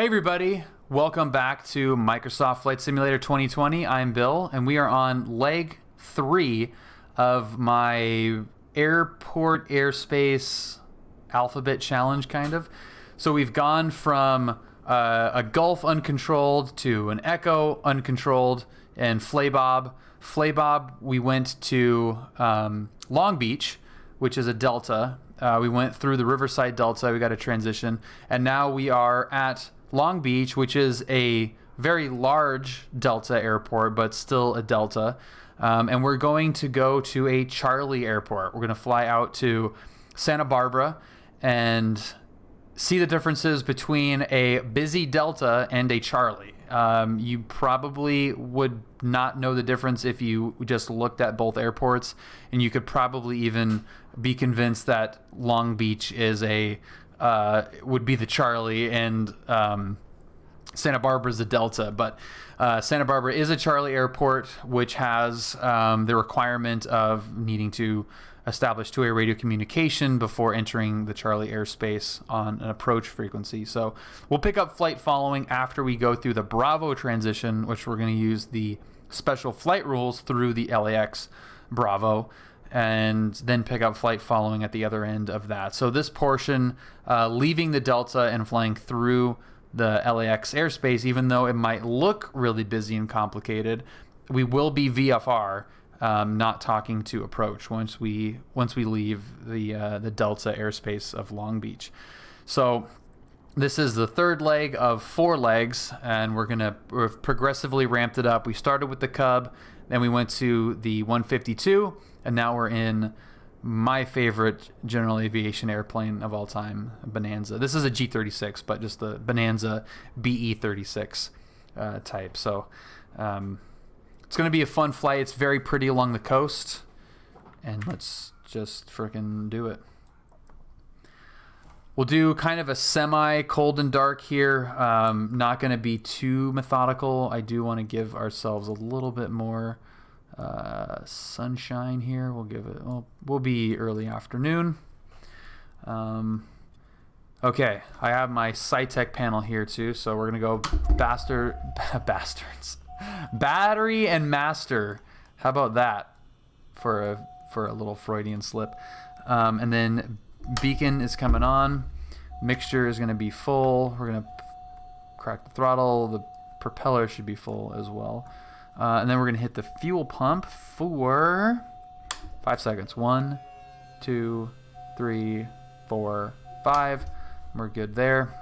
Hey everybody, welcome back to Microsoft Flight Simulator 2020. I'm Bill, and we are on leg 3 of my airport airspace alphabet challenge, kind of. So we've gone from a Gulf uncontrolled to an Echo uncontrolled and Flaybob. Flaybob, we went to Long Beach, which is a Delta. We went through the Riverside Delta, we got a transition, and now we are at Long Beach, which is a very large Delta airport, but still a Delta. And we're going to go to a Charlie airport. We're going to fly out to Santa Barbara and see the differences between a busy Delta and a Charlie. You probably would not know the difference if you just looked at both airports, and you could probably even be convinced that Long Beach is would be the Charlie and Santa Barbara is the Delta. But Santa Barbara is a Charlie airport, which has the requirement of needing to establish two-way radio communication before entering the Charlie airspace on an approach frequency. So we'll pick up flight following after we go through the Bravo transition, which we're going to use the special flight rules through the LAX Bravo, and then pick up flight following at the other end of that. So this portion, leaving the Delta and flying through the LAX airspace, even though it might look really busy and complicated, we will be VFR, not talking to approach once we leave the Delta airspace of Long Beach. So this is the third leg of 4 legs, and we've progressively ramped it up. We started with the Cub, then we went to the 152, and now we're in my favorite general aviation airplane of all time, Bonanza. This is a G36, but just the Bonanza BE36 type. So it's going to be a fun flight. It's very pretty along the coast, and let's just frickin' do it. We'll do kind of a semi cold and dark here. Not going to be too methodical. I do want to give ourselves a little bit more sunshine here. We'll give it. We'll be early afternoon. Okay, I have my SciTech panel here too, so we're gonna go bastards, battery and master. How about that for a little Freudian slip? And then beacon is coming on. Mixture is gonna be full. We're gonna crack the throttle. The propeller should be full as well. And then we're going to hit the fuel pump for 5 seconds. 1, 2, 3, 4, 5. We're good there.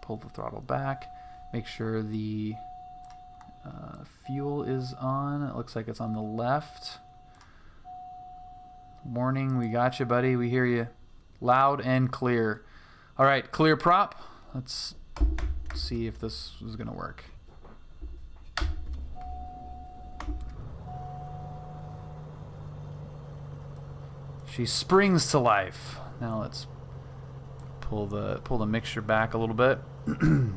Pull the throttle back. Make sure the fuel is on. It looks like it's on the left. Warning, we got you, buddy. We hear you loud and clear. All right, clear prop. Let's see if this is going to work. She springs to life. Now let's pull the mixture back a little bit. And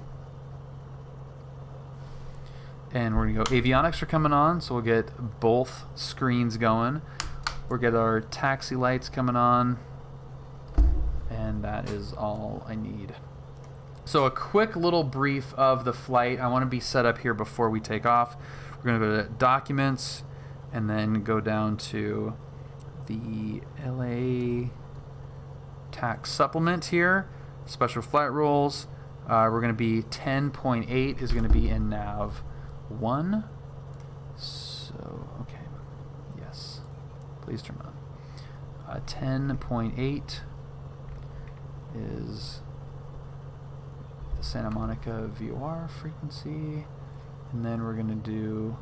we're gonna go avionics are coming on, so we'll get both screens going. We'll get our taxi lights coming on, and that is all I need. So a quick little brief of the flight. I want to be set up here before we take off. We're gonna go to documents and then go down to the LA tax supplement here, special flight rules. We're going to be 10.8 is going to be in nav 1. So, okay, yes, please turn on. 10.8 is the Santa Monica VOR frequency, and then we're going to do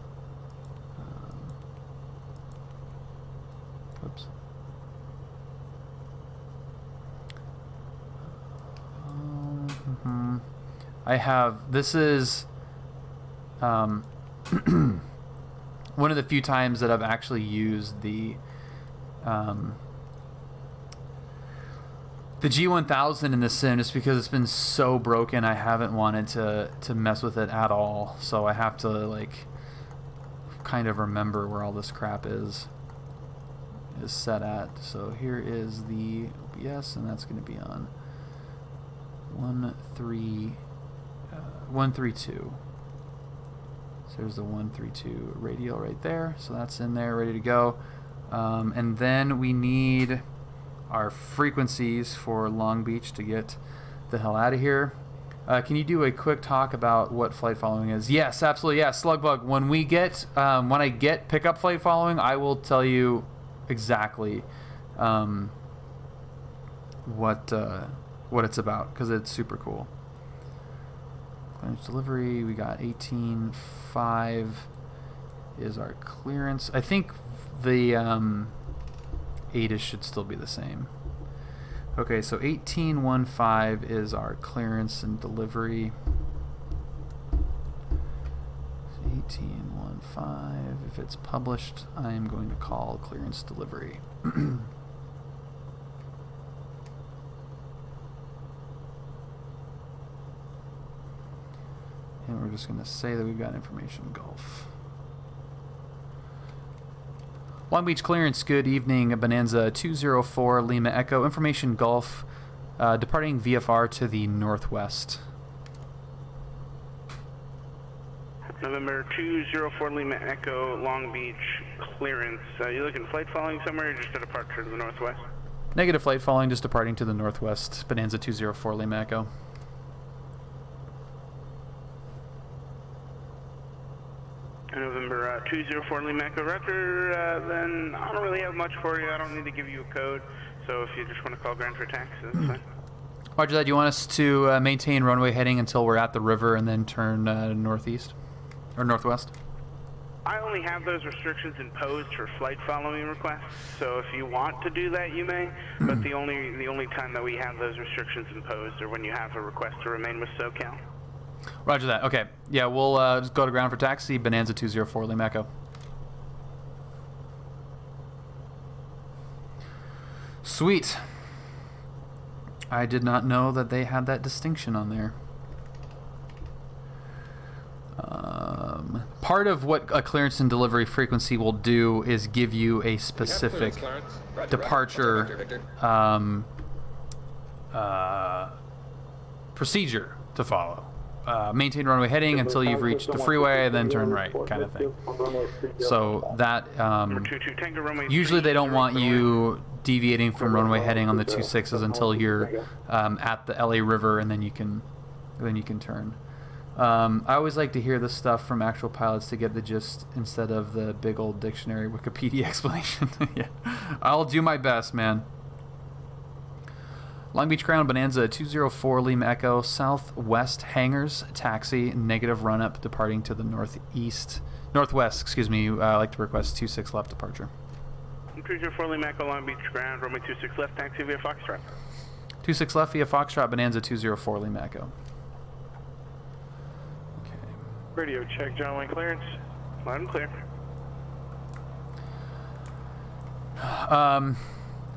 whoops. I have, this is one of the few times that I've actually used the G1000 in the sim, just because it's been so broken. I haven't wanted to mess with it at all, so I have to like kind of remember where all this crap is set at. So here is the OBS, and that's going to be on 1, 3, 132. So there's the 132 radial right there. So that's in there, ready to go. And then we need our frequencies for Long Beach to get the hell out of here. Can you do a quick talk about what flight following is? Yes, absolutely. Yeah, Slugbug. When I get pickup flight following, I will tell you exactly what it's about, because it's super cool. Clearance delivery. We got 18.5 is our clearance. I think the ATIS should still be the same. Okay, so 18.15 is our clearance and delivery. 18.15. If it's published, I am going to call clearance delivery. And we're just going to say that we've got information Gulf. Long Beach clearance, good evening. Bonanza 204 Lima Echo. Information Gulf, departing VFR to the northwest. November 204 Lima Echo, Long Beach clearance. You looking flight following somewhere or just a departure to the northwest? Negative flight following, just departing to the northwest. Bonanza 204 Lima Echo. November 204 Lima Echo, Roger. Then I don't really have much for you. I don't need to give you a code. So if you just want to call ground for taxi, that's fine. Roger that. Do you want us to maintain runway heading until we're at the river and then turn northeast or northwest? I only have those restrictions imposed for flight following requests. So if you want to do that, you may. But the only time that we have those restrictions imposed are when you have a request to remain with SoCal. Roger that. Okay. Yeah, we'll just go to ground for taxi. Bonanza 204 Lima Echo. Sweet. I did not know that they had that distinction on there. Part of what a clearance and delivery frequency will do is give you a specific departure procedure to follow. Maintain runway heading until you've reached the freeway, then turn right, kind of thing. So that usually they don't want you deviating from runway heading on the 26s until you're at the LA River, and then you can turn. I always like to hear this stuff from actual pilots to get the gist instead of the big old dictionary Wikipedia explanation. Yeah, I'll do my best, man. Long Beach Crown, Bonanza 204 Lima Echo, southwest hangars, taxi, negative run-up, departing to the northwest, excuse me. I'd like to request 26 left departure. 204 Lima Echo, Long Beach Ground, runway 26 left, taxi via Foxtrot. 26 left via Foxtrot, Bonanza 204 Lima Echo. Okay. Radio check, John Wayne clearance. Loud and clear.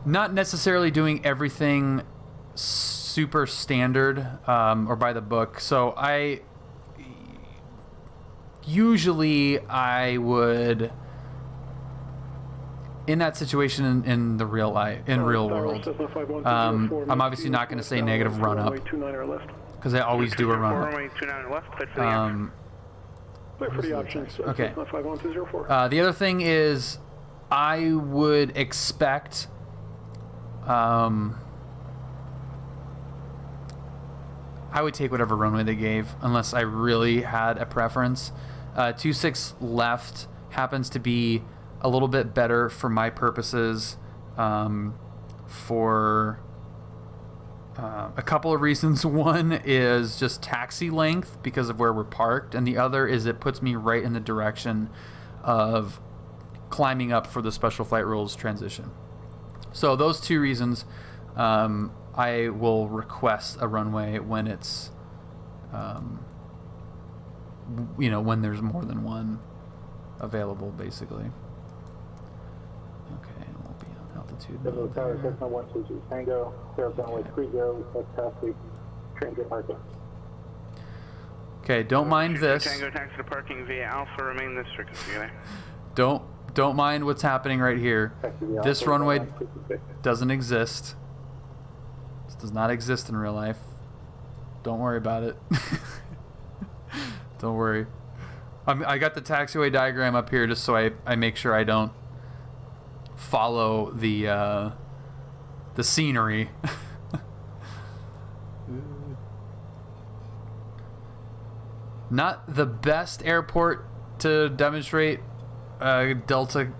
Not necessarily doing everything super standard or by the book. So I would, in that situation in real world, I'm obviously not going to say negative run up because I always do a run up. Okay. The other thing is I would expect I would take whatever runway they gave unless I really had a preference. 26 left happens to be a little bit better for my purposes for a couple of reasons. One is just taxi length because of where we're parked, and the other is it puts me right in the direction of climbing up for the special flight rules transition. So those two reasons, I will request a runway when it's, when there's more than one available, basically. Okay, and we'll be on altitude. Tango, runway 30, taxi, transit market. Okay, don't mind this. Tango, taxi to parking via Alpha, remain this frequency. Don't mind what's happening right here. This runway doesn't exist. This does not exist in real life. Don't worry about it. Don't worry. I got the taxiway diagram up here just so I make sure I don't follow the scenery. Not the best airport to demonstrate Delta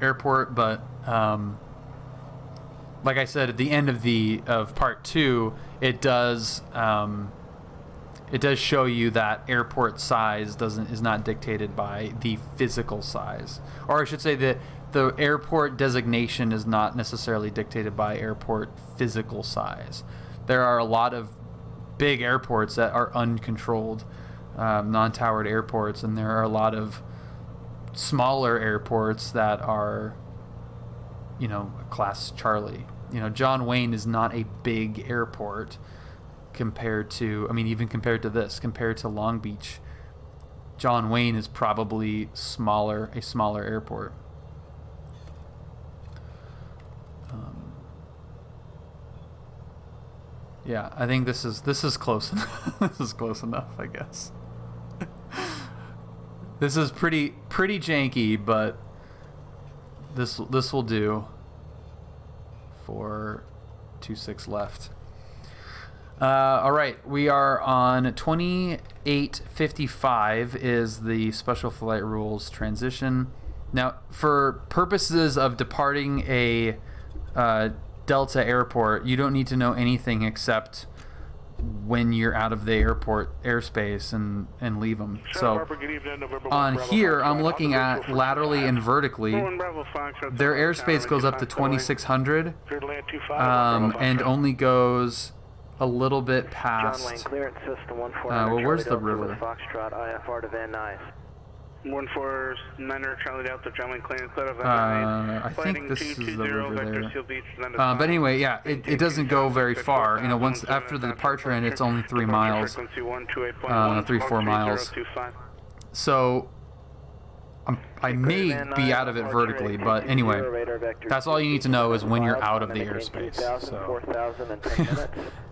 airport, but like I said at the end of part 2, it does show you that airport size is not dictated by the physical size, or I should say that the airport designation is not necessarily dictated by airport physical size. There are a lot of big airports that are uncontrolled, non-towered airports, and there are a lot of smaller airports that are, class Charlie. John Wayne is not a big airport compared to Long Beach. John Wayne is probably a smaller airport. Yeah, I think this is close enough. This is close enough, I guess. This is pretty janky, but this will do for 2.6 left. All right, we are on 2855 is the special flight rules transition. Now, for purposes of departing a Delta airport, you don't need to know anything except when you're out of the airport airspace and leave them. So on here, I'm looking at laterally and vertically. Their airspace goes up to 2600 and only goes a little bit past. Where's the river? 149er Charlie Delta, John Wayne clearance clear of I think this is the river there. But anyway, yeah, it doesn't go very far. Once after the departure end, it's only 3 miles, 3-4 miles. So I may be out of it vertically, but anyway, that's all you need to know is when you're out of the airspace. So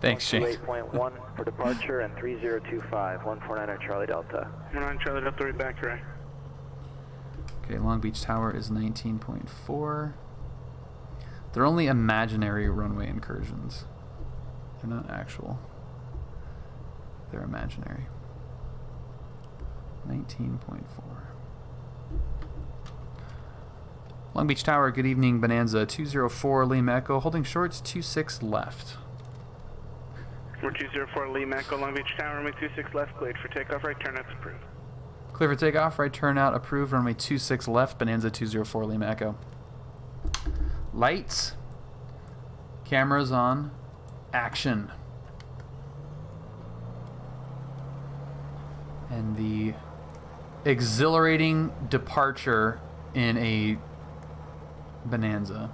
thanks, Shane. 8.1 for departure and 3025, 149er Charlie Delta. 19 Charlie Delta, right back, right. Okay, Long Beach Tower is 19.4. They're only imaginary runway incursions. They're not actual. They're imaginary. 19.4. Long Beach Tower, good evening, Bonanza 204 Lima Echo, holding shorts 26 left. We're 204 Lima Echo, Long Beach Tower, runway 26 left, cleared for takeoff, right turn out's approved. Clear for takeoff, right turn out approved, runway 26 left, Bonanza 204 Lima Echo. Lights, cameras on, action. And the exhilarating departure in a Bonanza.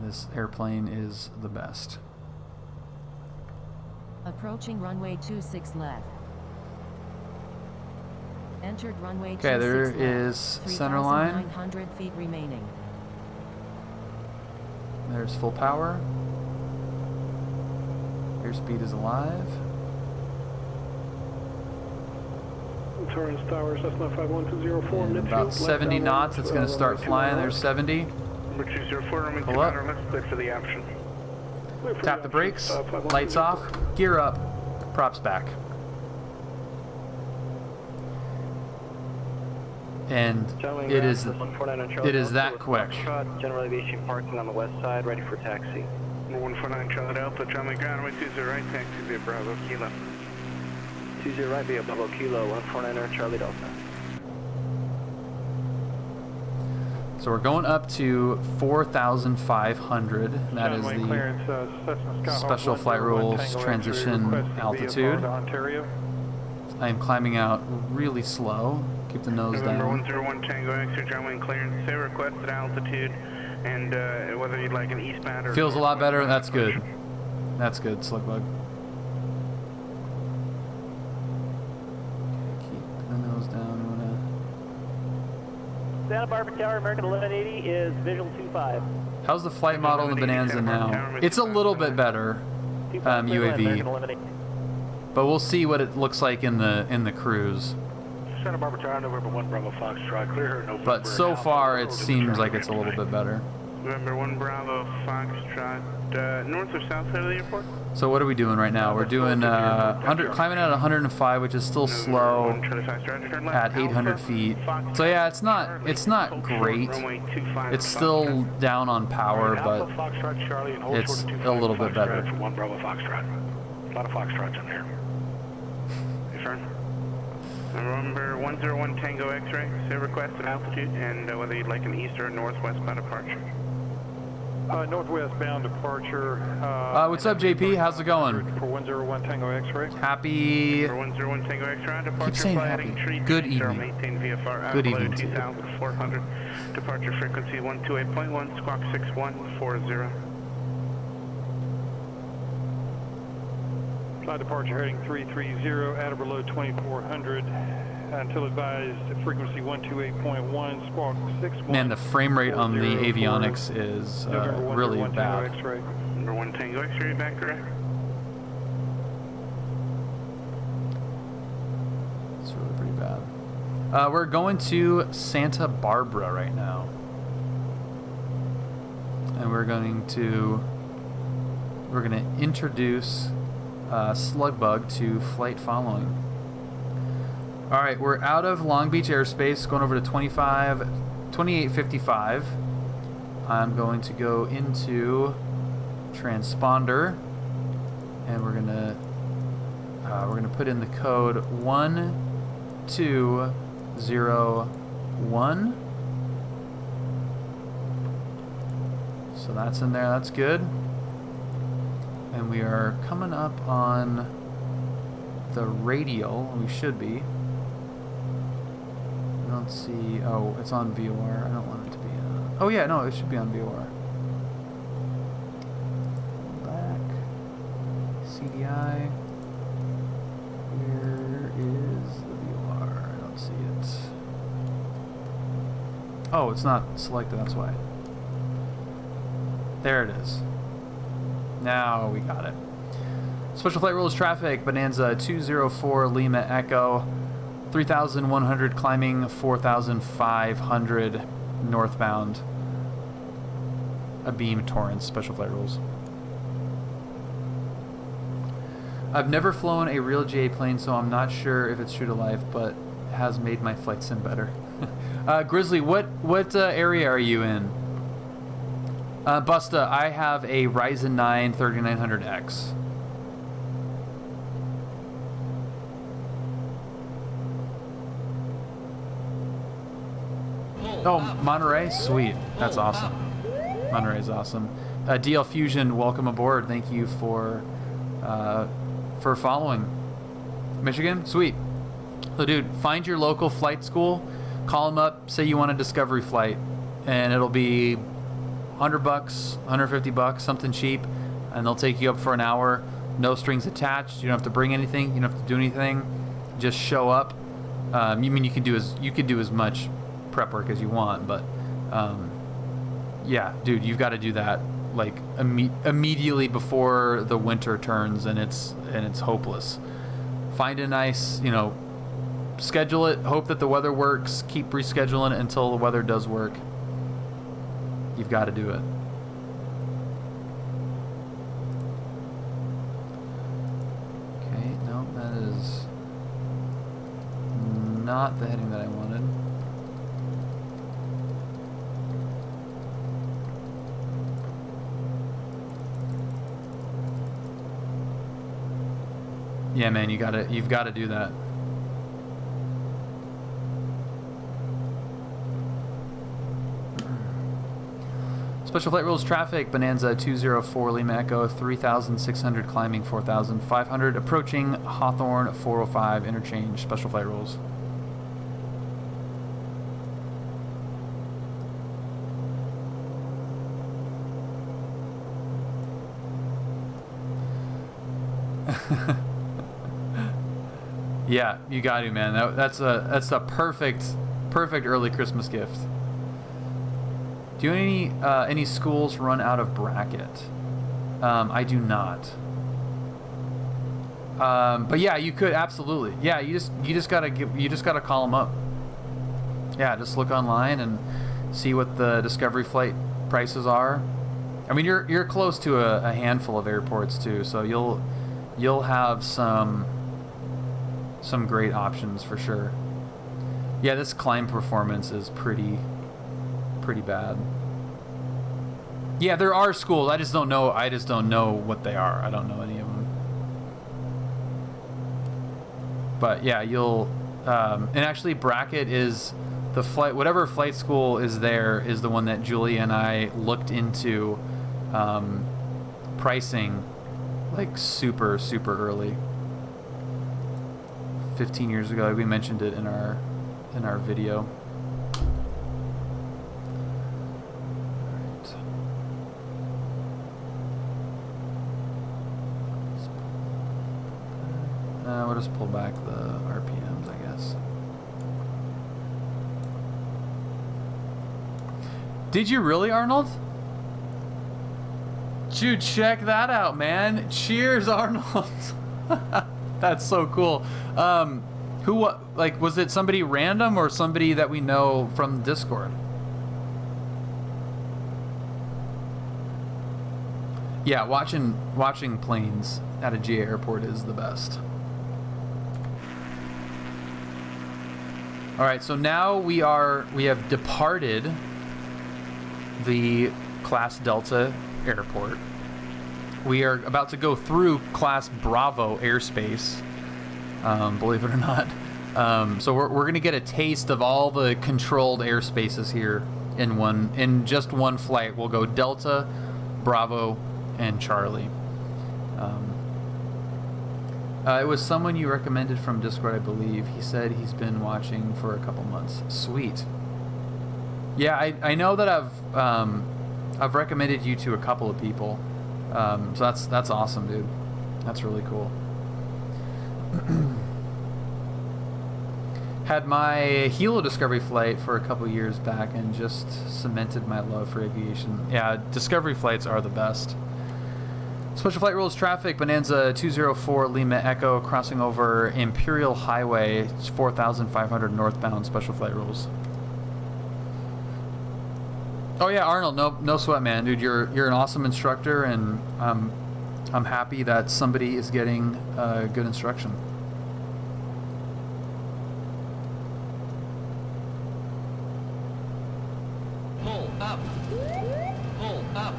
This airplane is the best. Approaching runway 26 left. Entered runway 26 Okay, there left. is center line. 3,900 feet remaining. There's full power. Airspeed is alive. Torrance Towers, Cessna 51204. And about 70 knots, it's going to start flying. There's 70. Number 204, runway Pull up. 29 left, cleared for the option. Tap the brakes. Lights off. Gear up. Props back. And it is that quick. General Aviation parking on the west side, ready for taxi. Number 149 Charlie Delta, John Wayne ground, runway 20 right, taxi via Bravo Kilo. 20 right via Bravo Kilo, 149er Charlie Delta. So we're going up to 4,500. That is the special flight rules transition altitude. I am climbing out really slow. Keep the nose November down. 101 Tango X-ray, John Wayne clearance, say requested altitude, and whether you'd like an eastbound or... Feels a lot better. That's good. That's good, Slickbug. Keep the nose down. Santa Barbara Tower, American 1180 is visual 25. How's the flight model in the Bonanza now? It's a little bit better. UAV. but we'll see what it looks like in the cruise. Santa Barbara Tower, November 1 Bravo Foxtrot, clear here, November. But so far, it seems like it's a little bit better. November 1 Bravo Foxtrot, north or south side of the airport? So what are we doing right now? We're doing climbing at 105, which is still slow at 800 feet. So yeah, it's not great. It's still down on power, but it's a little bit better. 1 Bravo Foxtrot. A lot of Foxtrots in here. Confirm. November 101 Tango X-ray. Say request and altitude, and whether you'd like an east or northwest bound departure. Northwest bound departure. What's up, JP? How's it going? For 101 Tango X-ray. Happy. For 101 Tango X-ray, departure Keep saying flight happy. heading tree Good 30, evening. maintain VFR, Good altitude evening to you. 2,400, departure frequency 128.1, squawk 6140. Flight departure heading 330, at or below 2400. Until advised, frequency 128.1, squawk 61. Man, the frame rate on the avionics is really bad. Number 1 Tango X-ray, back correct. It's really pretty bad. We're going to Santa Barbara right now. And we're going to introduce Slugbug to flight following. Alright, we're out of Long Beach airspace, going over to 2855. I'm going to go into transponder, and we're gonna put in the code 1201. So that's in there, that's good. And we are coming up on the radial, we should be. I don't see, oh, it's on VOR. I don't want it to be oh yeah, no, it should be on VOR. Back. CDI. Where is the VOR? I don't see it. Oh, it's not selected, that's why. There it is. Now we got it. Special flight rules traffic, Bonanza 204 Lima Echo, 3,100 climbing, 4,500 northbound. Abeam Torrance, special flight rules. I've never flown a real GA plane, so I'm not sure if it's true to life, but it has made my flight sim better. Grizzly, what area are you in? Busta, I have a Ryzen 9 3900X. Oh, Monterey? Sweet. That's awesome. Monterey's awesome. DL Fusion, welcome aboard. Thank you for following. Michigan? Sweet. So, dude, find your local flight school, call them up, say you want a discovery flight, and it'll be $100, $150, something cheap, and they'll take you up for an hour. No strings attached. You don't have to bring anything. You don't have to do anything. Just show up. You mean you can do as much prep work as you want, but yeah, dude, you've got to do that like immediately before the winter turns, and it's hopeless. Find a nice, schedule it. Hope that the weather works. Keep rescheduling it until the weather does work. You've got to do it. Okay, no, that is not the heading that I wanted. Yeah, man, you've got to do that. Special flight rules traffic, Bonanza 204 Lima Echo, 3,600 climbing, 4,500 approaching Hawthorne 405 interchange. Special flight rules. Yeah, you got to, man. That's a perfect early Christmas gift. Do any schools run out of bracket? I do not. But yeah, you could absolutely. Yeah, you just gotta call them up. Yeah, just look online and see what the Discovery flight prices are. I mean, you're close to a handful of airports too, so you'll have some great options for sure. Yeah, this climb performance is pretty bad. Yeah, there are schools. I just don't know what they are. I don't know any of them. But yeah, you'll and actually Bracket is the flight, whatever flight school is there is the one that Julie and I looked into pricing like super early. 15 years ago, we mentioned it in our video. We'll just pull back the RPMs, I guess. Did you really, Arnold? Dude, check that out, man. Cheers, Arnold. That's so cool. Like, was it somebody random or somebody that we know from Discord? Yeah, watching planes at a GA airport is the best. All right, so now we have departed the Class Delta airport. We are about to go through Class Bravo airspace, believe it or not. So we're going to get a taste of all the controlled airspaces here in just one flight. We'll go Delta, Bravo, and Charlie. It was someone you recommended from Discord, I believe. He said he's been watching for a couple months. Sweet. Yeah, I know that I've recommended you to a couple of people. So that's awesome, dude. That's really cool. Had my Hilo Discovery flight for a couple years back and just cemented my love for aviation. Yeah, Discovery flights are the best. Special flight rules traffic, Bonanza 204 Lima Echo crossing over Imperial Highway 4500 northbound. Special flight rules. Oh yeah, Arnold, no sweat, man, dude. You're an awesome instructor, and I'm happy that somebody is getting good instruction. Pull up. Pull up.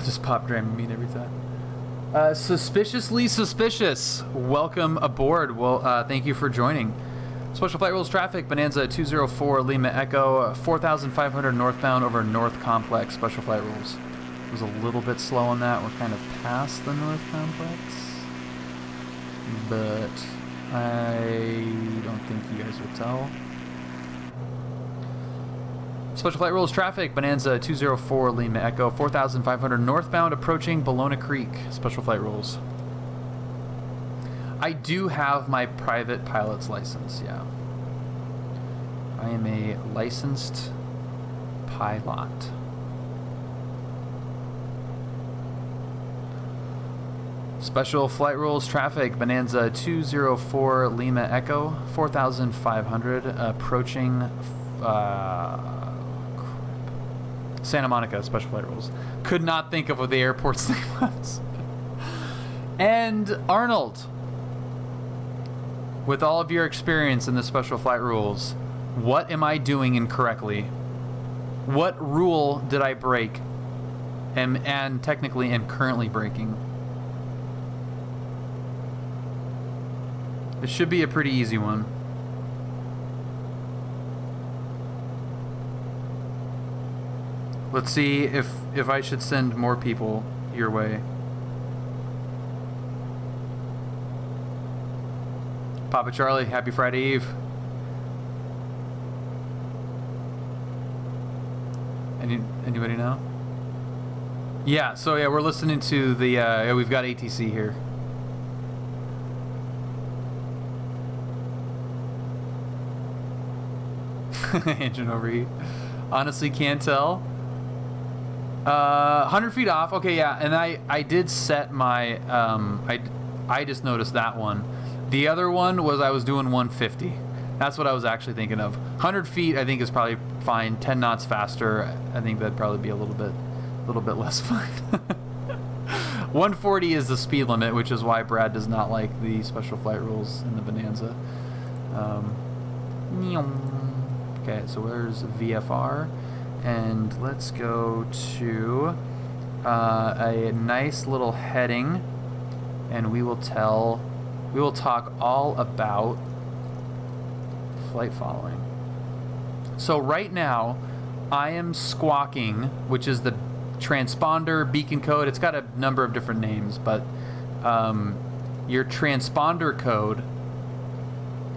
Just pop Dramamine every time. Suspiciously suspicious. Welcome aboard. Well, thank you for joining. Special flight rules traffic, Bonanza 204 Lima Echo 4500 northbound over North Complex. Special flight rules. It was a little bit slow on that. We're kind of past the North Complex, but I don't think you guys will tell. Special flight rules traffic, Bonanza 204 Lima Echo 4500 northbound approaching Bologna Creek. Special flight rules. I do have my private pilot's license, yeah. I am a licensed pilot. Special flight rules traffic, Bonanza 204 Lima Echo 4500 approaching Santa Monica. Special flight rules. Could not think of what the airport's name was. And Arnold, with all of your experience in the special flight rules, what am I doing incorrectly? What rule did I break and technically am currently breaking? It should be a pretty easy one. Let's see if I should send more people your way. Papa Charlie, happy Friday Eve. Anybody know? Yeah, so yeah, we're listening to the, yeah, we've got ATC here. Engine overheat. Honestly, can't tell. 100 feet off. Okay, yeah, and I did set my, I just noticed that one. The other one was I was doing 150. That's what I was actually thinking of. 100 feet I think is probably fine. 10 knots faster, I think that'd probably be a little bit less fun. 140 is the speed limit, which is why Brad does not like the special flight rules in the Bonanza. Okay, so where's VFR? And let's go to a nice little heading, and we will talk all about flight following. So right now, I am squawking, which is the transponder beacon code. It's got a number of different names, but your transponder code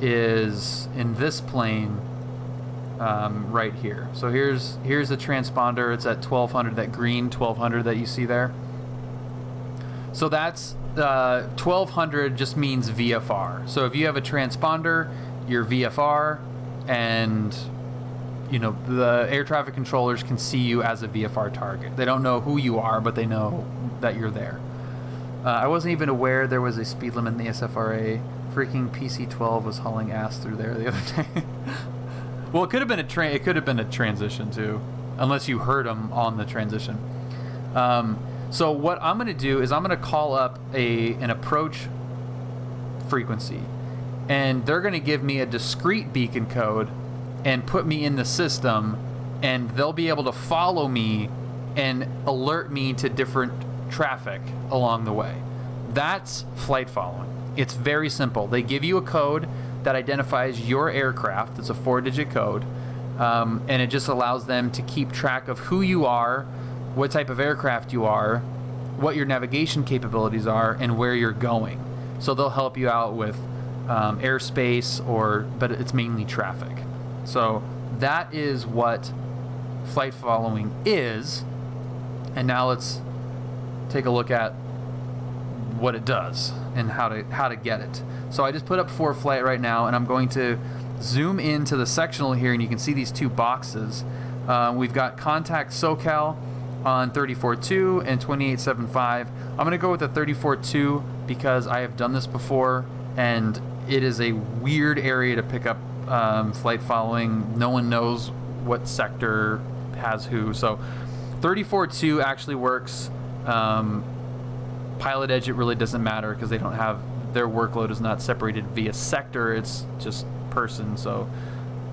is in this plane right here. So here's the transponder. It's at 1200, that green 1200 that you see there. So that's 1200 just means VFR. So if you have a transponder, your VFR, and you know, the air traffic controllers can see you as a VFR target. They don't know who you are, but they know that you're there. I wasn't even aware there was a speed limit in the SFRA. Freaking PC-12 was hauling ass through there the other day. Well, it could have been a transition too, unless you heard them on the transition. So what I'm going to do is I'm going to call up an approach frequency, and they're going to give me a discrete beacon code and put me in the system, and they'll be able to follow me and alert me to different traffic along the way. That's flight following. It's very simple. They give you a code that identifies your aircraft. It's a 4-digit code, and it just allows them to keep track of who you are, what type of aircraft you are, what your navigation capabilities are, and where you're going. So they'll help you out with airspace, but it's mainly traffic. So that is what flight following is. And now let's take a look at what it does and how to get it. So I just put up ForeFlight right now, and I'm going to zoom into the sectional here, and you can see these two boxes. We've got contact SoCal on 34.2 and 28.75. I'm going to go with the 34.2 because I have done this before, and it is a weird area to pick up flight following. No one knows what sector has who. So 34.2 actually works. PilotEdge, it really doesn't matter because they don't have, their workload is not separated via sector, it's just person. So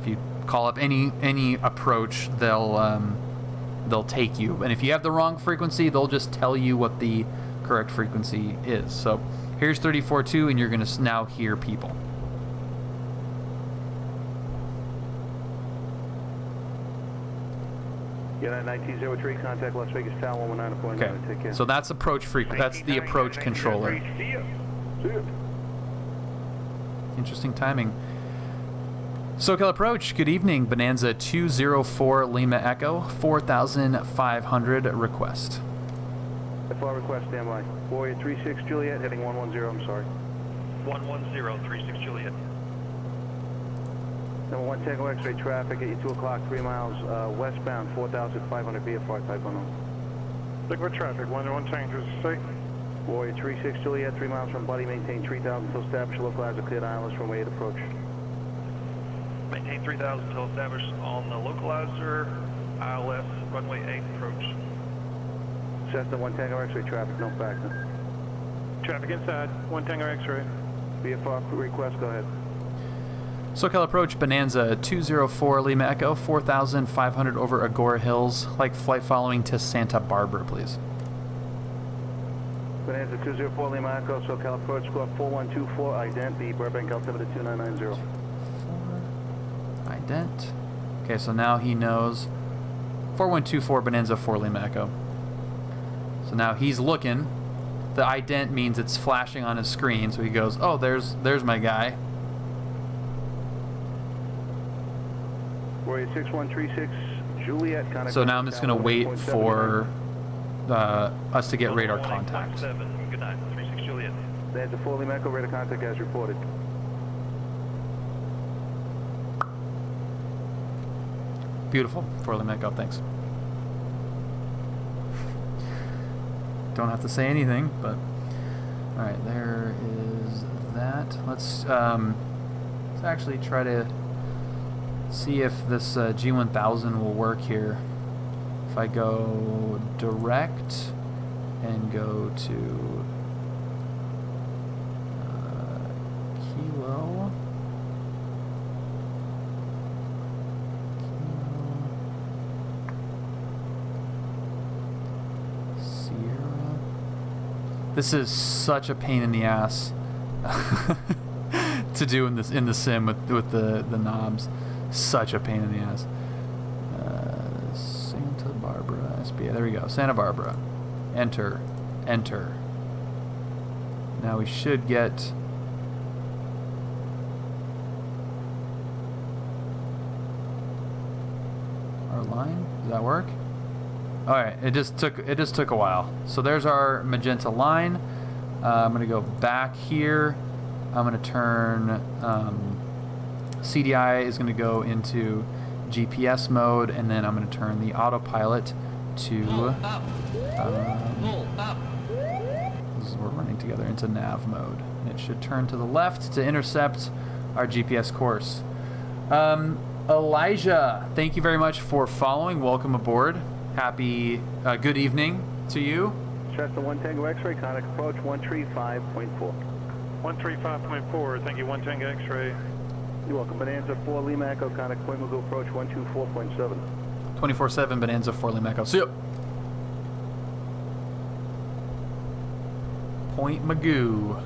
if you call up any approach, they'll take you, and if you have the wrong frequency, they'll just tell you what the correct frequency is. So here's 34.2, and you're going to now hear people. United 1903, contact Las Vegas Tower 119.9. Okay, Take care. so that's approach frequency. That's the approach controller. See ya. See ya. Interesting timing. SoCal approach. Good evening. Bonanza 204 Lima Echo 4500 request. FR request standby. Warrior 36 Juliet heading 110. I'm sorry. 110, 36 Juliet. Number 1 Tango X-ray traffic at you 2 o'clock, 3 miles westbound, 4,500 VFR type unknown. Looking for traffic, 101 Tango, say. Warrior 36 Juliet, 3 miles from buddy, maintain 3,000 until established, localize a cleared ILS from way at approach. Maintain 3,000 until established on the localizer, ILS, runway 8 approach. Cessna 1 Tango X-ray traffic, no factor. Traffic inside, 1 Tango X-ray. VFR request, go ahead. SoCal approach. Bonanza 204 Lima Echo 4500 over Agora Hills. Like flight following to Santa Barbara, please. Bonanza 204 Lima Echo, SoCal approach, score 4124, ident, the Burbank altimeter 2990. Ident. Okay, so now he knows 4124 Bonanza 4 Lima Echo. So now he's looking. The ident means it's flashing on his screen, so he goes, oh, there's my guy. Warrior 6136 Juliet, contact. So now I'm just going to wait for us to get radar contact. 7, good night, 36 Juliet. Bonanza 4 Lima Echo, radar contact as reported. Beautiful. 4 Lima Echo, thanks. Don't have to say anything, but All right, there is that. Let's actually try to see if this G1000 will work here. If I go direct and go to Kilo. Sierra. This is such a pain in the ass to do in the sim with the knobs. Such a pain in the ass. Santa Barbara SBA. There we go. Santa Barbara. Enter. Enter. Now we should get our line. Does that work? All right. It just took a while. So there's our magenta line. I'm gonna go back here. I'm gonna turn CDI is gonna go into GPS mode, and then I'm gonna turn the autopilot to we're running together into nav mode. And it should turn to the left to intercept our GPS course. Elijah, thank you very much for following. Welcome aboard. Happy good evening to you. Cessna 1 Tango X-ray, contact approach 135.4. 135.4, thank you, 1 Tango X-ray. You're welcome. Bonanza 4 Lima Echo, contact Point Magoo approach 124.7. 24/7 Bonanza 4 Lima Echo. See ya. Point Magoo.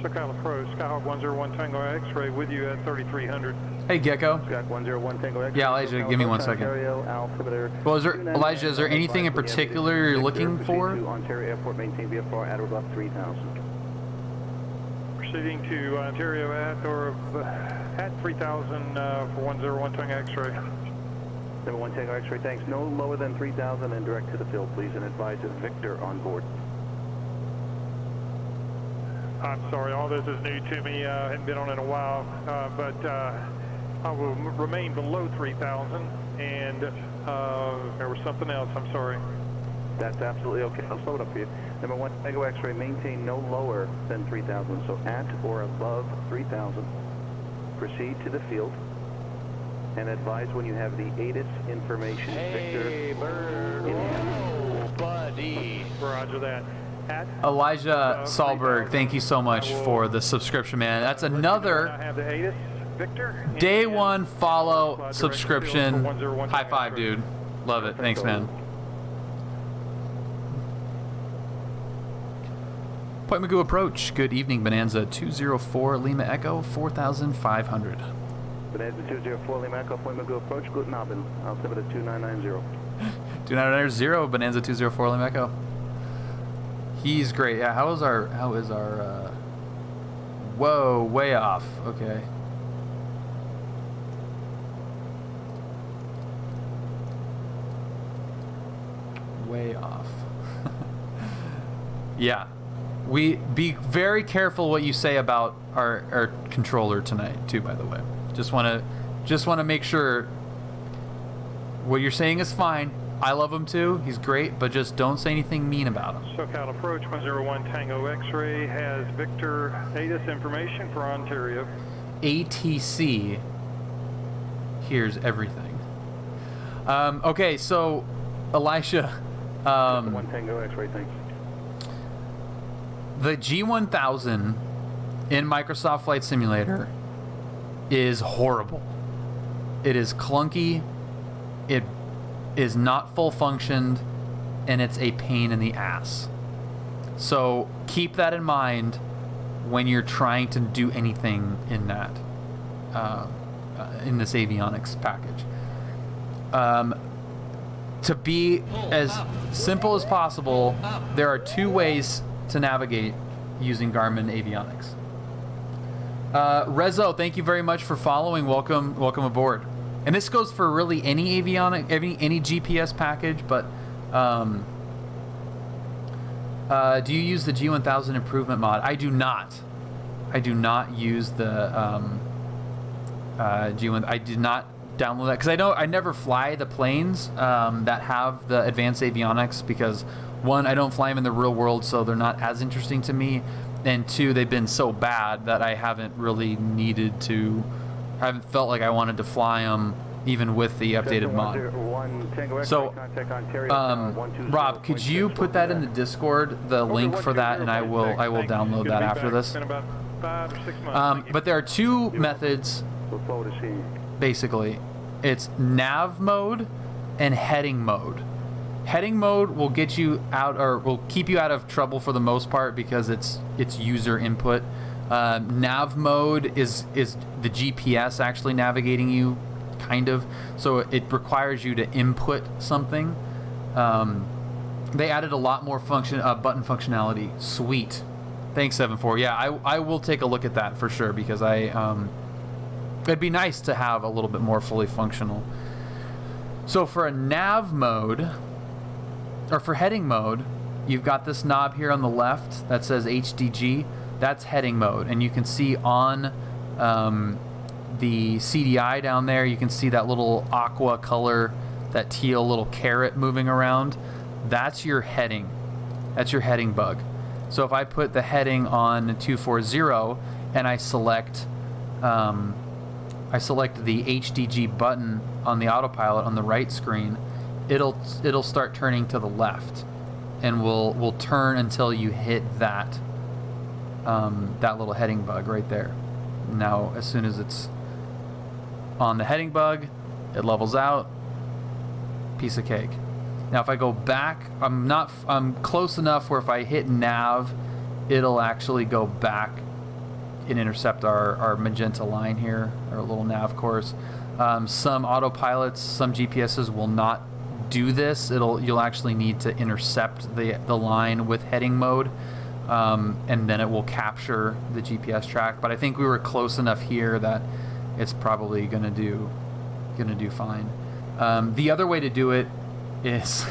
SoCal approach, Skyhawk 101 Tango X-ray with you at 3300. Hey Gecko. Skyhawk 101 Tango X-ray. Yeah, Elijah, give me 1 second. Ontario, altimeter. Well, Elijah, is there anything in particular you're looking for? To Ontario Airport, maintain VFR at or above 3000. Proceeding to Ontario at 3000 for 101 Tango X-ray. Number 1 Tango X-ray, thanks. No lower than 3000 and direct to the field, please, and advise of Victor on board. I'm sorry, all this is new to me. Hadn't been on in a while, but I will remain below 3,000. And there was something else. I'm sorry. That's absolutely okay. I'll slow it up for you. Number 1 Tango X-ray, maintain no lower than 3,000. So at or above 3,000. Proceed to the field and advise when you have the ATIS information. Hey, bird. Whoa, buddy. Roger that. Elijah Sahlberg, thank you so much for the subscription, man. That's another day one follow subscription. High five, dude. Love it. Thanks, man. Point Magoo approach. Good evening, Bonanza 204 Lima Echo 4500. Bonanza 204 Lima Echo, Point Magoo approach. Guten Abend. Altimeter 2990. 2990 Bonanza 204 Lima Echo. He's great. Yeah, how is our whoa, way off. Okay. Way off. Yeah. We be very careful what you say about our controller tonight too, by the way. Just want to make sure what you're saying is fine. I love him too. He's great, but just don't say anything mean about him. SoCal approach 101 Tango X-ray has Victor ATIS information for Ontario. ATC hears everything. Okay, so Elisha, 1 Tango X-ray, thanks. the G1000 in Microsoft Flight Simulator is horrible. It is clunky. It is not full functioned, and it's a pain in the ass. So keep that in mind when you're trying to do anything in that in this avionics package. To be as simple as possible, there are two ways to navigate using Garmin avionics. Rezo, thank you very much for following. Welcome aboard. And this goes for really any avionic, any GPS package, but do you use the G1000 improvement mod? I do not. I do not use the G1. I did not download that because I never fly the planes that have the advanced avionics, because one, I don't fly them in the real world, so they're not as interesting to me, and two, they've been so bad that I haven't really I haven't felt like I wanted to fly them even with the updated mod. So, Rob, could you put that in the Discord, the link for that, and I will download that after this. But there are two methods, basically. It's nav mode and heading mode. Heading mode will get you out, or will keep you out of trouble for the most part, because it's user input. Nav mode is the GPS actually navigating you, kind of. So it requires you to input something. They added a lot more button functionality. Sweet. Thanks, 7-4. Yeah, I will take a look at that for sure, because it'd be nice to have a little bit more fully functional. So for a nav mode, or for heading mode, you've got this knob here on the left that says HDG. That's heading mode, and you can see on the CDI down there, you can see that little aqua color, that teal little caret moving around. That's your heading. That's your heading bug. So if I put the heading on 240 and I select the HDG button on the autopilot on the right screen, it'll start turning to the left, and will turn until you hit that little heading bug right there. Now, as soon as it's on the heading bug, it levels out. Piece of cake. Now, if I go back, I'm close enough where if I hit nav, it'll actually go back and intercept our magenta line here, our little nav course. Some autopilots, some GPSs will not do this. You'll actually need to intercept the line with heading mode. And then it will capture the GPS track. But I think we were close enough here that it's probably gonna do fine. The other way to do it is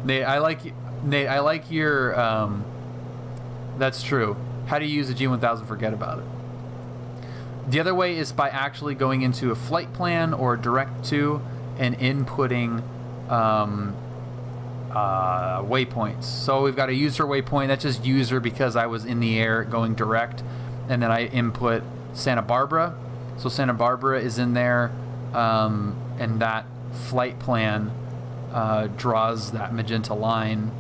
Nate, I like your that's true. How do you use the G1000? Forget about it. The other way is by actually going into a flight plan or direct to and inputting waypoints. So we've got a user waypoint. That's just user because I was in the air going direct, and then I input Santa Barbara. So Santa Barbara is in there, and that flight plan draws that magenta line,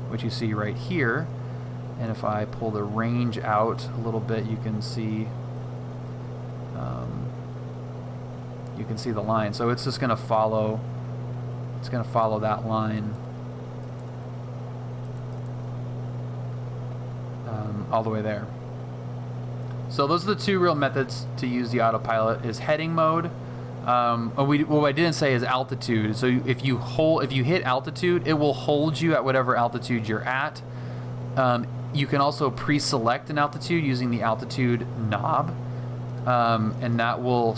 which you see right here. And if I pull the range out a little bit, you can see the line. So it's just going to follow. It's going to follow that line all the way there. So those are the two real methods to use the autopilot: is heading mode. What I didn't say is altitude. So if you hit altitude, it will hold you at whatever altitude you're at. You can also pre-select an altitude using the altitude knob, and that'll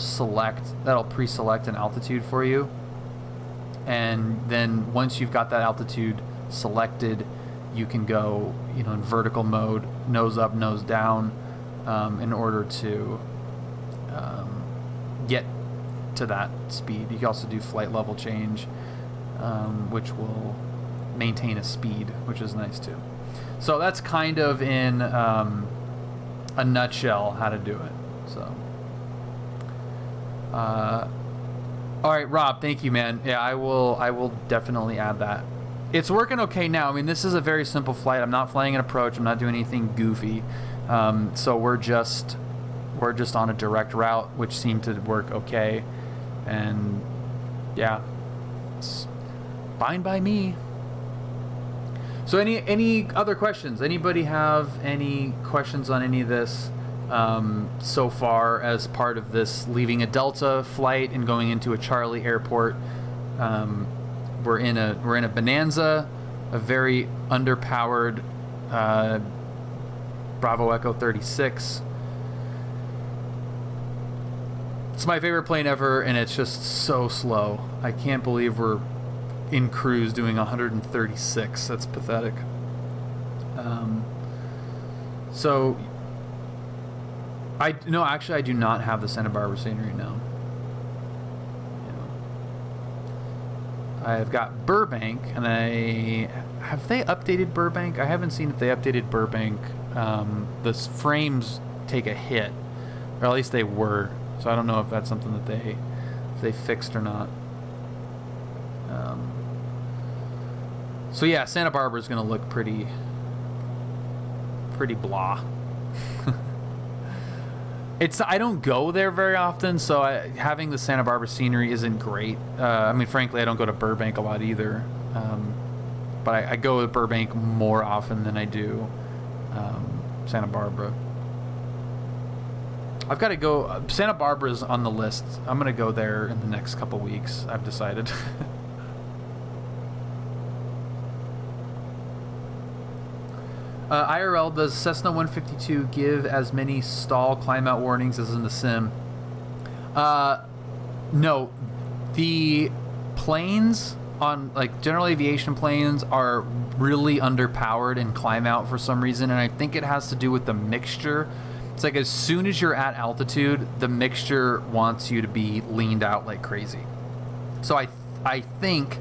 pre-select an altitude for you. And then once you've got that altitude selected, you can go, in vertical mode, nose up, nose down, in order to get to that speed. You can also do flight level change, which will maintain a speed, which is nice too. So that's kind of in a nutshell how to do it. So, all right, Rob, thank you, man. Yeah, I will definitely add that. It's working okay now. I mean, this is a very simple flight. I'm not flying an approach. I'm not doing anything goofy. So we're just on a direct route, which seemed to work okay. And yeah, it's fine by me. So any other questions? Anybody have any questions on any of this so far as part of this leaving a Delta flight and going into a Charlie airport? We're in a Bonanza, a very underpowered Bravo Echo 36. It's my favorite plane ever, and it's just so slow. I can't believe we're in cruise doing 136. That's pathetic. So No, actually, I do not have the Santa Barbara scenery now. I've got Burbank, and have they updated Burbank? I haven't seen if they updated Burbank. The frames take a hit, or at least they were. So I don't know if that's something that they fixed or not. So yeah, Santa Barbara is going to look pretty blah. I don't go there very often, so having the Santa Barbara scenery isn't great. I mean, frankly, I don't go to Burbank a lot either. But I go to Burbank more often than I do Santa Barbara. I've got to go. Santa Barbara's on the list. I'm going to go there in the next couple weeks, I've decided. IRL, does Cessna 152 give as many stall climb out warnings as in the sim? No. The planes on, like, general aviation planes are really underpowered in climb out for some reason, and I think it has to do with the mixture. It's like as soon as you're at altitude, the mixture wants you to be leaned out like crazy. So I think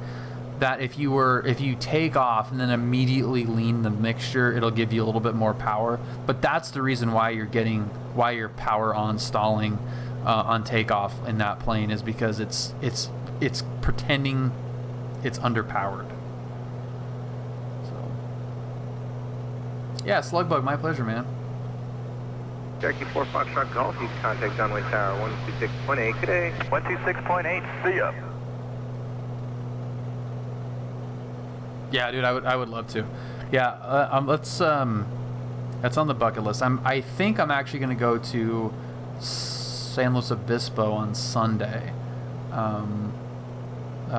that if you take off and then immediately lean the mixture, it'll give you a little bit more power. But that's the reason why you're power on stalling on takeoff in that plane, is because it's pretending it's underpowered. So yeah, Slugbug, my pleasure, man. Cherokee 4 Foxtrot Golf, you can contact Runway Tower 126.8 today. 126.8, see ya. Yeah, dude, I would love to. Yeah, that's on the bucket list. I think I'm actually gonna go to San Luis Obispo on Sunday,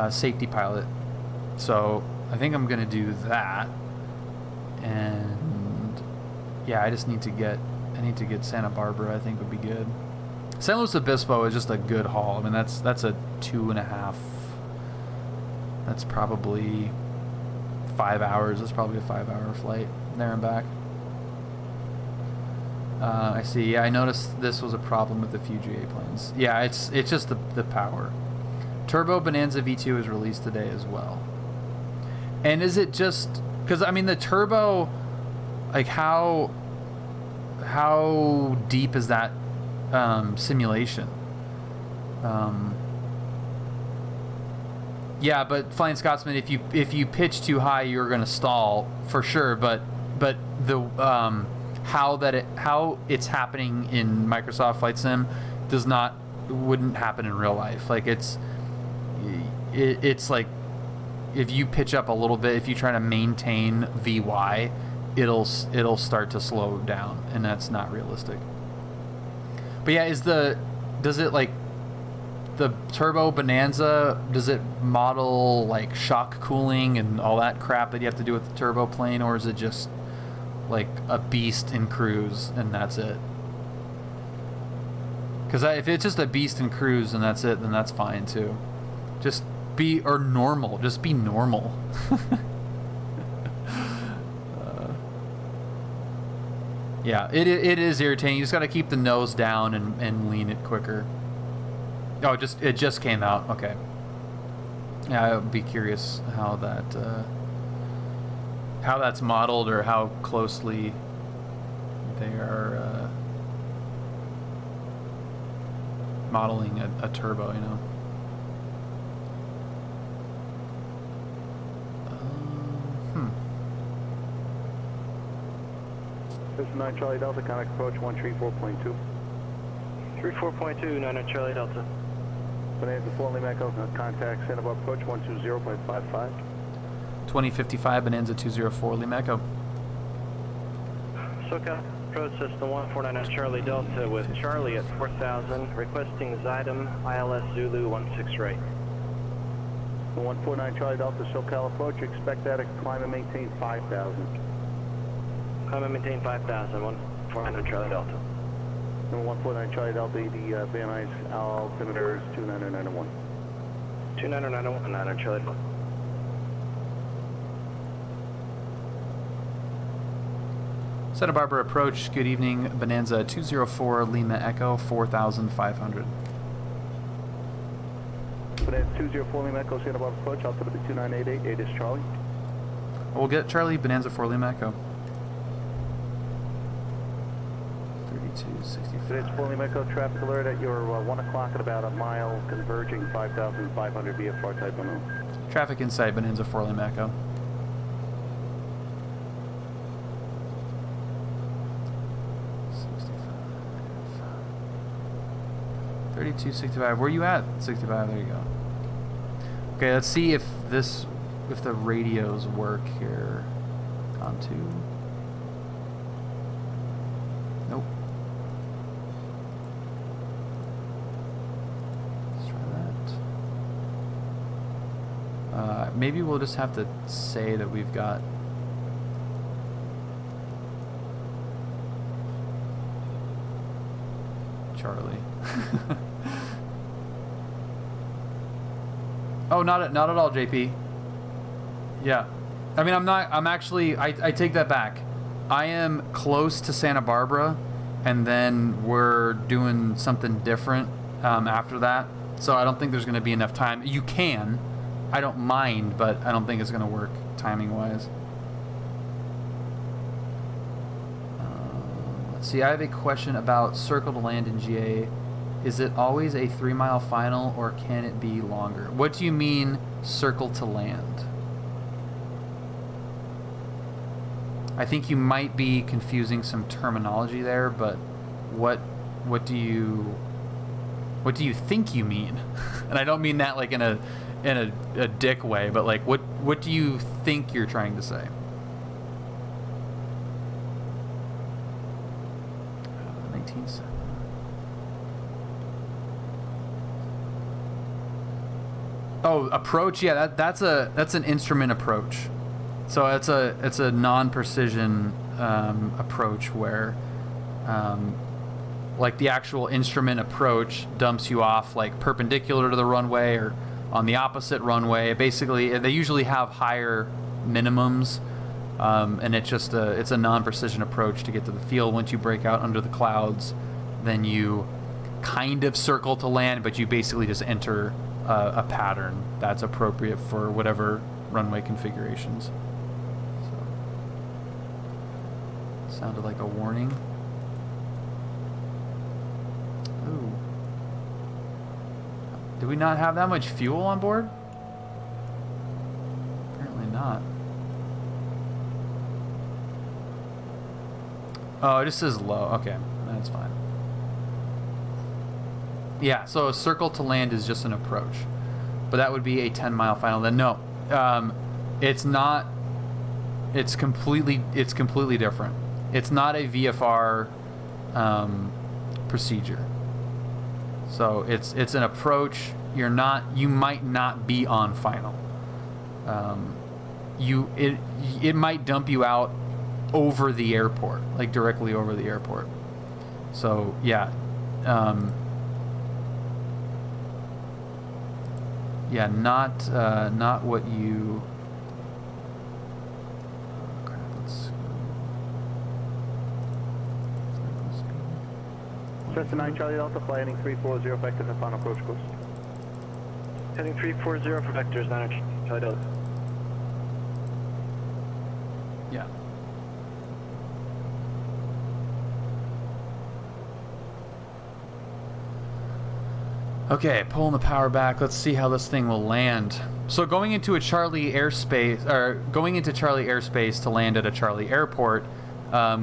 safety pilot. So I think I'm gonna do that, and yeah, I need to get Santa Barbara. I think would be good. San Luis Obispo is just a good haul. I mean, that's a 2.5. That's probably 5 hours. It's probably a 5-hour flight there and back. I see. Yeah, I noticed this was a problem with the few GA planes. Yeah, it's just the power. Turbo Bonanza V2 is released today as well. And is it just because, I mean, the turbo, like how deep is that simulation? Yeah, but Flying Scotsman, if you pitch too high, you're gonna stall for sure. But the how it's happening in Microsoft Flight Sim wouldn't happen in real life. Like it's like if you pitch up a little bit, if you try to maintain VY, it'll start to slow down, and that's not realistic. But yeah, does it like the Turbo Bonanza, does it model like shock cooling and all that crap that you have to do with the turbo plane, or is it just like a beast in cruise and that's it? Because if it's just a beast in cruise and that's it, then that's fine too. Just be normal. Yeah, it is irritating. You just got to keep the nose down and lean it quicker. Oh, it just came out. Okay. Yeah, I would be curious how that's modeled, or how closely they are modeling a turbo, you know. This is 9 Charlie Delta, contact approach 134.2. 34.2, 9 Charlie Delta. Bonanza 4 Lima Echo, contact Santa Barbara approach 120.55. 2055 Bonanza 204 Lima Echo. SoCal, approach system 149 Charlie Delta with Charlie at 4,000, requesting Zidem, ILS Zulu 16 right. 149 Charlie Delta, SoCal approach, expect that to climb and maintain 5,000. Climb and maintain 5,000, 149 Charlie Delta. Number 149 Charlie Delta, the Van Nuys altimeter is 29091. 29091, 9 Charlie Delta. Santa Barbara approach. Good evening, Bonanza 204 Lima Echo 4500. Bonanza 204 Lima Echo, Santa Barbara approach, altimeter 2988, 8 is Charlie. We'll get Charlie, Bonanza 4 Lima Echo. 3265. Bonanza 4 Lima Echo, traffic alert at your 1 o'clock at about a mile, converging 5,500 VFR type unknown. Traffic inside, Bonanza 4 Lima Echo. 3265. Where are you at? 65. There you go. Okay, let's see if the radios work here. On 2. Nope. Let's try that. Maybe we'll just have to say that we've got Charlie. Oh, not at all, JP. Yeah. I mean, I'm actually, I take that back. I am close to Santa Barbara, and then we're doing something different after that. So I don't think there's going to be enough time. You can. I don't mind, but I don't think it's going to work timing-wise. Let's see, I have a question about circle to land in GA. Is it always a 3-mile final, or can it be longer? What do you mean, circle to land? I think you might be confusing some terminology there, but what do you think you mean? And I don't mean that like in a dick way, but like what do you think you're trying to say? 19.7. Oh, approach. Yeah, that's an instrument approach. So it's a non-precision approach where, like the actual instrument approach dumps you off like perpendicular to the runway or on the opposite runway. Basically, they usually have higher minimums, and it's a non-precision approach to get to the field. Once you break out under the clouds, then you kind of circle to land, but you basically just enter a pattern that's appropriate for whatever runway configurations. So, sounded like a warning. Ooh. Do we not have that much fuel on board? Apparently not. Oh, it just says low. Okay, that's fine. Yeah, so a circle to land is just an approach, but that would be a 10-mile final. Then no, it's not. It's completely different. It's not a VFR procedure. So it's an approach. You might not be on final. It might dump you out over the airport, like directly over the airport. So yeah. Yeah, not what you. Oh, crap, let's go. Cessna 9 Charlie Delta, fly heading 340, effective upon approach course. Heading 340 for vectors, 9 Charlie Delta. Yeah. Okay, pulling the power back. Let's see how this thing will land. So going into Charlie airspace to land at a Charlie airport,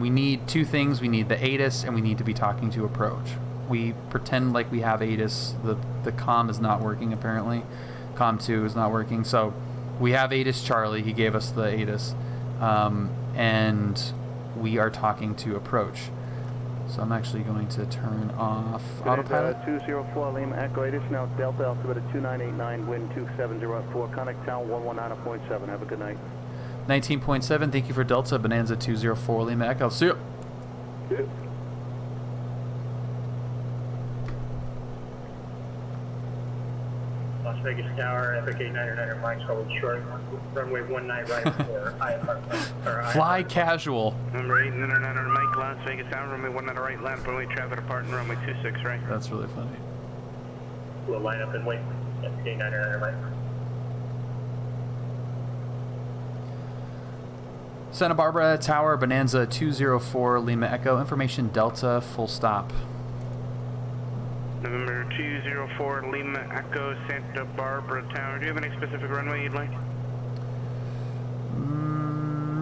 we need two things. We need the ATIS and we need to be talking to approach. We pretend like we have ATIS. The comm is not working apparently. Comm 2 is not working. So we have ATIS Charlie. He gave us the ATIS. And we are talking to approach. So I'm actually going to turn off autopilot. 204 Lima Echo, ATIS now Delta, altimeter 2989, wind 2704, contact town 119.7. Have a good night. 19.7, thank you for Delta, Bonanza 204 Lima Echo. See you. Yeah. Lost Vegas Tower, Epic 899 Mike's hold short, runway 19 right for IFR. Fly casual. Number 899 Mike, Las Vegas Tower, runway 19 right, land runway traffic apart, and runway 26 right. That's really funny. We'll line up and wait. Epic 899 Mike. Santa Barbara Tower, Bonanza 204, Lima Echo, information Delta, full stop. November 204 Lima Echo, Santa Barbara Tower. Do you have any specific runway you'd like?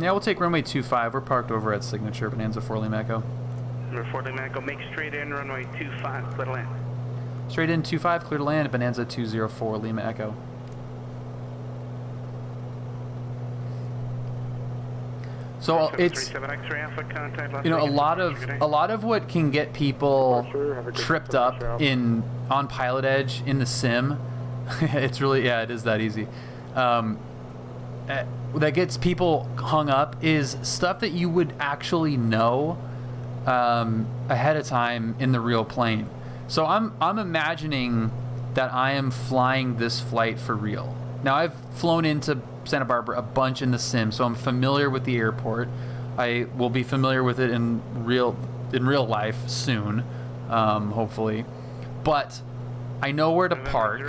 Yeah, we'll take runway 25. We're parked over at Signature, Bonanza 4 Lima Echo. Number 4 Lima Echo, make straight in, runway 25, clear to land. Straight in 25, clear to land, Bonanza 204 Lima Echo. So it's, you know, a lot of what can get people tripped up on PilotEdge in the sim. It's really, yeah, it is that easy. That gets people hung up is stuff that you would actually know ahead of time in the real plane. So I'm imagining that I am flying this flight for real. Now I've flown into Santa Barbara a bunch in the sim, so I'm familiar with the airport. I will be familiar with it in real life soon, hopefully. But I know where to park.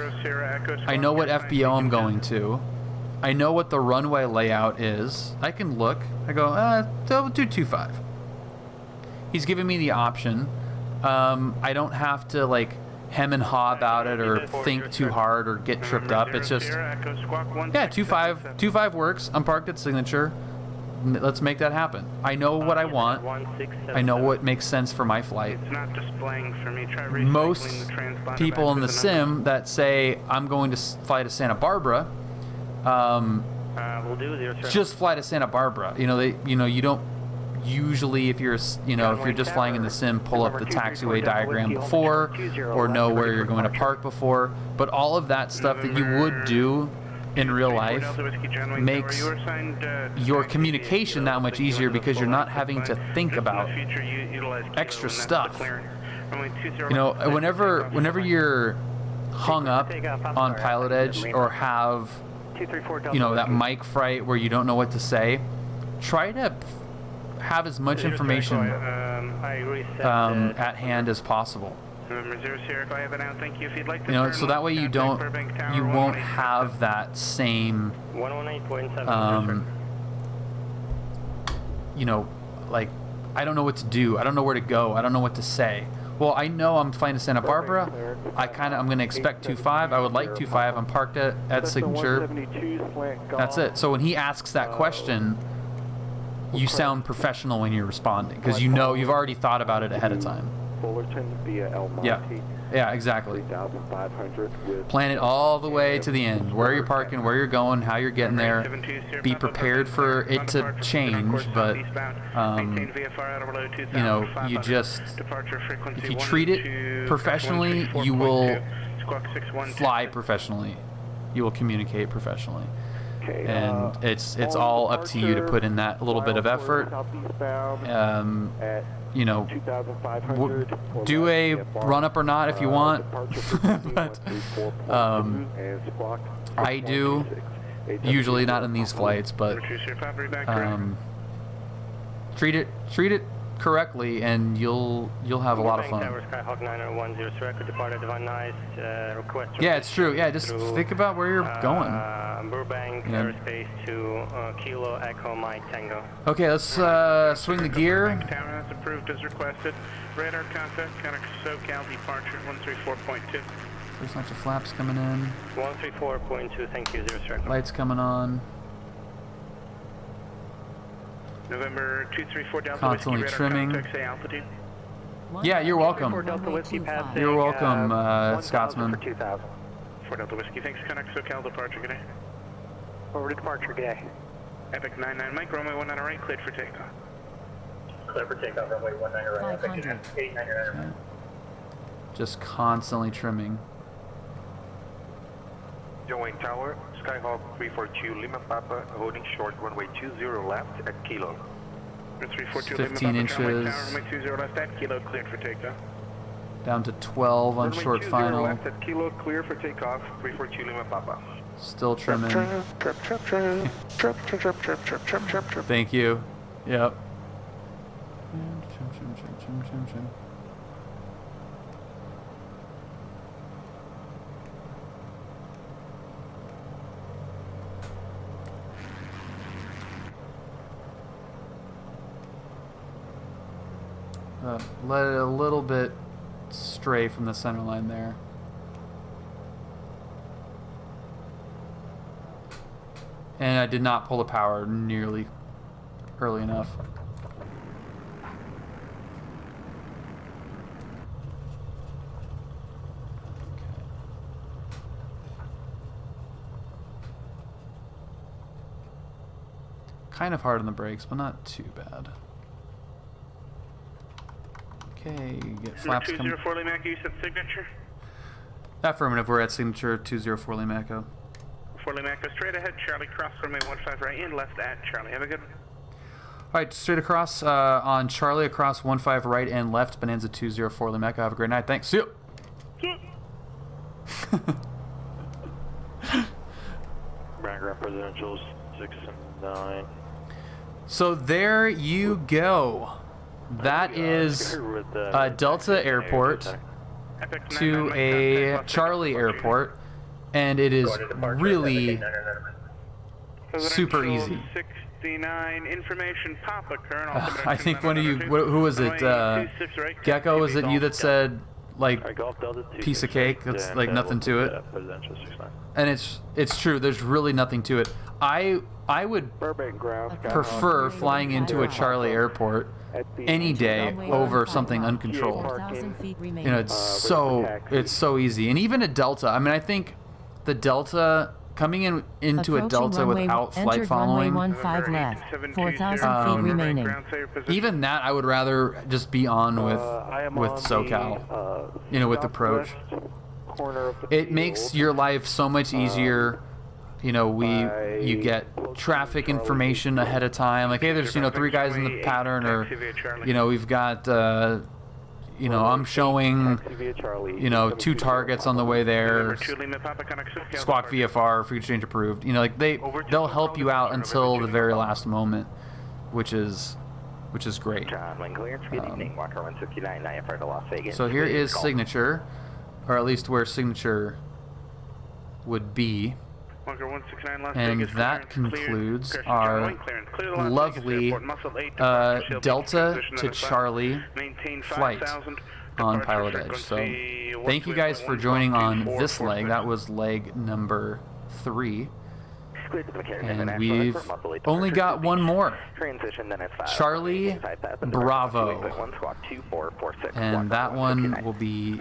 I know what FBO I'm going to. I know what the runway layout is. I can look. I go, we'll do 25. He's giving me the option. I don't have to like hem and haw about it or think too hard or get tripped up. It's just, yeah, 25 works. I'm parked at Signature. Let's make that happen. I know what I want. I know what makes sense for my flight. It's not displaying for me. Try Most recycling the transponder people back in to the number. sim that say I'm going to fly to Santa Barbara, We'll do 0 just fly to Santa Barbara. You know, you don't usually, if you're just flying in the sim, pull up the taxiway diagram before or know where you're going to park before. But all of that stuff that you would do in real life makes your communication that much easier because you're not having to think about extra stuff. You know, whenever you're hung up on PilotEdge or have, you know, that mic fright where you don't know what to say, try to have as much information at hand as possible. You know, so that way you won't have that same, you know, like, I don't know what to do, I don't know where to go, I don't know what to say. Well, I know I'm flying to Santa Barbara. I'm going to expect 25. I would like 25. I'm parked at Signature. That's it. So when he asks that question, you sound professional when you're responding because you know you've already thought about it ahead of time. Fullerton via El Monte. Yeah, exactly. 3,500 with Plan it all the way to the end. Where you're parking, where you're going, how you're getting there. Be prepared for it to change, but you know, you just, if you treat it professionally, you will fly professionally. You will communicate professionally. And it's all up to you to put in that little bit of effort. You know, do a run up or not if you want, but I do, usually not in these flights, but treat it correctly and you'll have a lot of fun. Yeah, it's true. Yeah, just think about where you're going. Burbank, Airspace to Kilo Echo Mike Tango. Okay, let's swing the gear. Tower has approved as requested. Radar contact, Connex SoCal departure 134.2. There's lots of flaps coming in. 134.2, thank you, 0 circle. Lights coming on. November 234 Delta Constantly Whiskey, trimming. radar contact, say altitude. Yeah, you're welcome. Runway 25. You're welcome, Scotsman. 2000. 4 Delta Whiskey, thanks. Connex SoCal departure, good day. Over to departure, good day. Epic 99 Mike, runway 19 right, cleared for takeoff. Clear for takeoff, runway 19 right. 500. 899. Just constantly trimming. John Wayne Tower, Skyhawk 342 Lima Papa, holding short runway 20 left at Kilo. 342 15 Lima Papa, John Wayne inches. Tower, runway 20 left at Kilo, cleared for takeoff. Down to 12 on Runway short 20 final. left at Kilo, clear for takeoff. 342 Lima Papa. Still trimming. Thank you. Yep. Trim. Let it a little bit stray from the center line there. And I did not pull the power nearly early enough. Kind of hard on the brakes, but not too bad. Okay, get flaps coming. 204 Lima Echo, you said signature? Affirmative, we're at signature 204 Lima Echo. 4 Lima Echo, straight ahead, Charlie, cross runway 15 right and left at Charlie. Have a good one. Alright, straight across on Charlie, across 15 right and left, Bonanza 204 Lima Echo. Have a great night. Thanks. See you. Background presidentials 6 and 9. So there you go. That is Delta Airport to a Charlie Airport, and it is really super easy. 69 information Papa current. I think one of you, who was it? Gecko, was it you that said like piece of cake? That's like nothing to it. And it's true. There's really nothing to it. I would prefer flying into a Charlie airport any day over something uncontrolled. You know, it's so easy. And even a Delta. I mean, I think the Delta coming into a Delta without flight following, 15 left, 4,000 feet remaining. even that I would rather just be on with SoCal. You know, with approach. It makes your life so much easier. You know, you get traffic information ahead of time. Like, hey, there's 3 guys in the pattern, or we've got I'm showing 2 targets on the way there. Squawk VFR, free exchange approved. Like they'll help you out until the very last moment, which is great. So here is signature, or at least where signature would be. And that concludes our lovely Delta to Charlie flight on PilotEdge. So thank you guys for joining on this leg. That was leg number 3. And we've only got one more. Charlie Bravo. And that one will be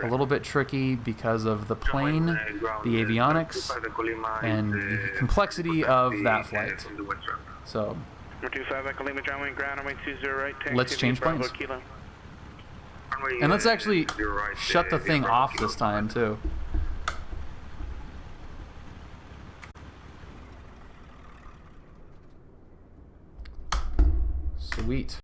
a little bit tricky because of the plane, the avionics, and the complexity of that flight. So let's change planes. And let's actually shut the thing off this time too. Sweet.